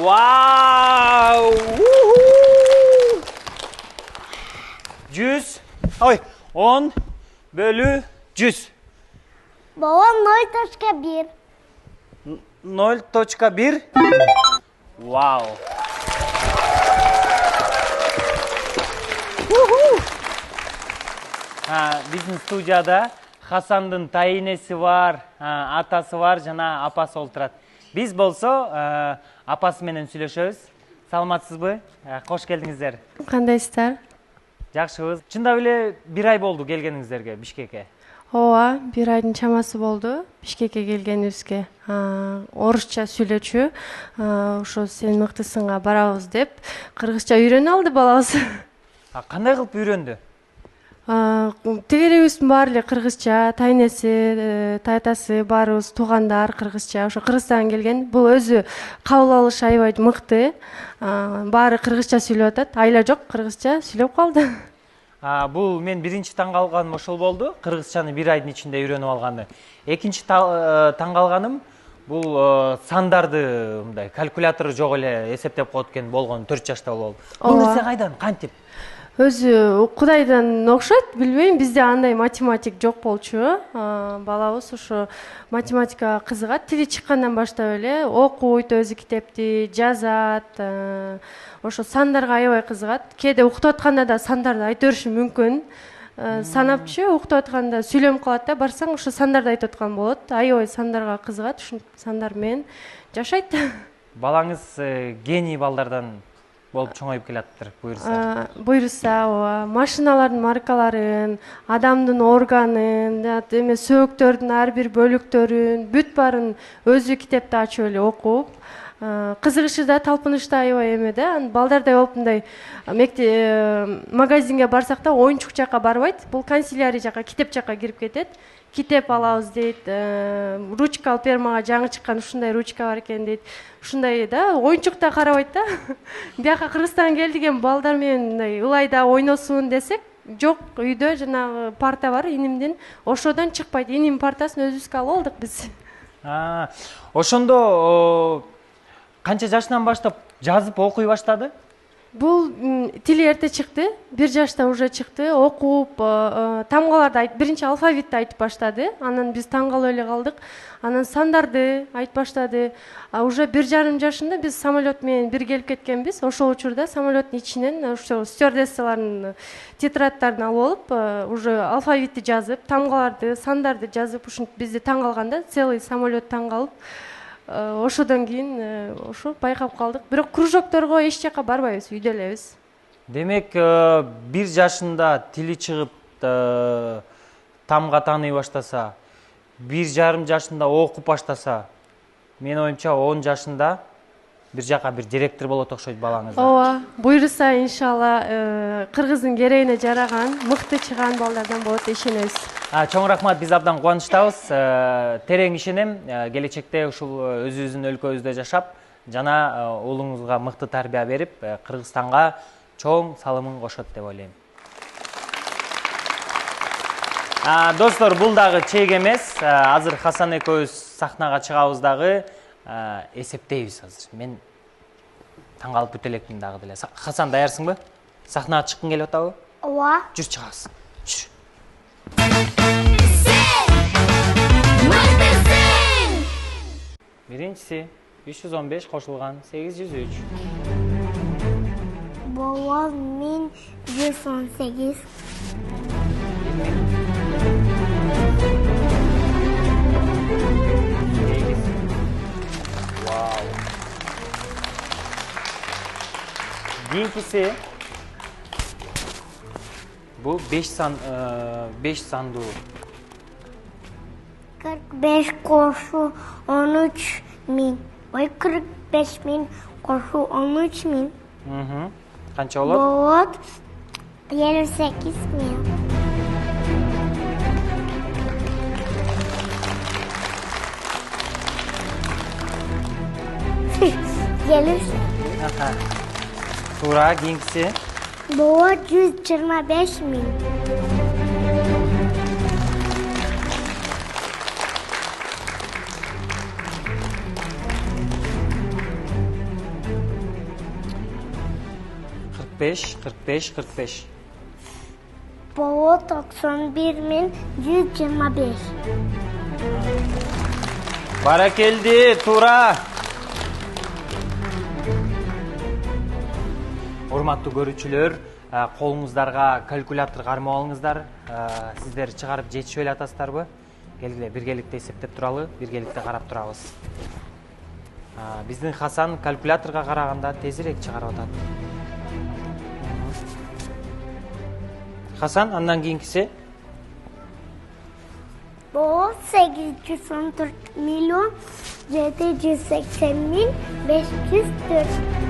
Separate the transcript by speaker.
Speaker 1: Wow! 100. Oy, 10 bölü 100.
Speaker 2: Baba 0.1.
Speaker 1: 0.1. Wow. Bizim studiyada Hasan'dın tayinesi var, atası var, jana apası olturат. Biz bolso apası menen сүйлөшөбүз. Саламатсызбы? Кош келдиңиздер.
Speaker 3: Кандайсыздар?
Speaker 1: Жакшыбыз. Чындап эле 1 ай болду келгениңиздерге Бишкекке.
Speaker 3: Ооба, 1 айдын чамасы болду Бишкекке келгенибизге. Орусча сүйлөчү, ошо сен мыктысыңга барабыз деп кыргызча үйрөнүп алды балабыз.
Speaker 1: Кандай кылып үйрөндү?
Speaker 3: Тегеребиздин баары эле кыргызча, тайнеси, тайтасы баарыбыз туугандар кыргызча, ошо Кыргызстандан келген. Бул өзү кабыл алыш аябай мыкты. Баары кыргызча сүйлөп атат. Айла жок, кыргызча сүйлөп калды.
Speaker 1: Бул мен биринчи таң калганым ошол болду. Кыргызчаны 1 айдын ичинде үйрөнүп алганы. Экинчи таң калганым бул сандарды мындай калькулятору жок эле эсептеп коет экен болгон 4 жашта болуп. Бул нерсе кайдан, кантип?
Speaker 3: Өзү Кудайдан окшойт, билбейм, бизде андай математик жок болчу. Балабыз ошо математикага кызыгат. Тили чыккандан баштап эле окуйт, өзү китепти жазат. Ошо сандарга аябай кызыгат. Кээде уктап атканда да сандарды айтып бериши мүмкүн. Санапчы уктап атканда сүйлөм калат да, барсаң ошо сандарды айтып аткан болот. Аябай сандарга кызыгат, ушул сандар менен жашайт.
Speaker 1: Балаңыз гений балдардан болуп чоңоюп келаттыр, буйруса.
Speaker 3: Буйруса, машиналардын маркаларын, адамдын органын, эме сөөктөрдүн ар бир бөлүктөрүн, бүт баарын өзү китепти ачып эле окуп, кызыгышы да, талпынышы да аябай эме да. Балдардай болуп мындай магазинге барсак да оюнчук жака барбайт. Бул канцелярия жака, китеп жака кирип кетет. Китеп алабыз дейт, ручка алып бер, мага жаңы чыккан ушундай ручка бар экен дейт. Ушундай да, оюнчукта карабайт да. Бияка Кыргызстанга келдиген балдар менен мындай ылайда ойносун десек, жок, үйдө жанагы парта бар инимдин, ошодон чыкпайт. Иним партасын өзүбүзгө алып алдык биз.
Speaker 1: Ошондо канча жашынан баштап жазып окуй баштады?
Speaker 3: Бул тили эрте чыкты, 1 жашта уже чыкты, окуп, тамгаларды биринчи алфавитти айтып баштады. Анан биз таң калып эле калдык. Анан сандарды айтып баштады. Уже 1,5 жашында биз самолет менен бир келип кеткенбиз. Ошол учурда самолеттин ичинен ошо стюардессалардын тетрадьдарын алып алып, уже алфавитти жазып, тамгаларды, сандарды жазып, ушинтип бизди таң калганда, целый самолет таң калып, ошодон кийин ошо байкап калдык. Бирок кружокторго эч жака барбайбыз, үйдө элебиз.
Speaker 1: Демек, 1 жашында тили чыгып, тамга тааный баштаса, 1,5 жашында окуп баштаса, мен оюмча 10 жашында бир жака бир директор болот окшойт балаңыз.
Speaker 3: Ооба, буйруса иншалла кыргыздын керегине жараган, мыкты чыган балдардан болот деп ишенебиз.
Speaker 1: Чоң рахмат, биз абдан кубанычтабыз. Терең ишенем, келечекте ушул өзүбүздүн өлкөбүздө жашап, жана уулуңузга мыкты тарбия берип, Кыргызстанга чоң салымын кошот деп ойлойм. Достор, бул дагы чек эмес. Азыр Хасан экөөбүз сахнага чыгабыз дагы, эсептейбиз азыр. Мен таң калып бүтө элекмин дагы деле. Хасан, даярсыңбы? Сахнага чыккың келип атабы?
Speaker 2: Ооба.
Speaker 1: Жүр, чыгабыз. Жүр. Биринчиси 315 кошулган 803.
Speaker 2: Бала 1118.
Speaker 1: Вау. Кийинкиси бул 5 сандуу.
Speaker 2: 45 koşu 13.000. Ой, 45.000 koşu 13.000.
Speaker 1: Канча болот?
Speaker 2: Болот 58.000. Gelirse.
Speaker 1: Туура, кийинкиси.
Speaker 2: Болот 125.000.
Speaker 1: 45, 45, 45.
Speaker 2: Baba 91.125.
Speaker 1: Barakeldi, Тура. Урматтуу көрүүчүлөр, колуңуздарга калькулятор кармап алыңыздар. Сиздер чыгарып жетишип эле атасыздарбы? Келгиле, биргеликте эсептеп туралы, биргеликте карап турабыз. Биздин Хасан калькуляторго караганда тезирээк чыгарып атат. Хасан, андан кийинкиси?
Speaker 2: Baba 814.780.504.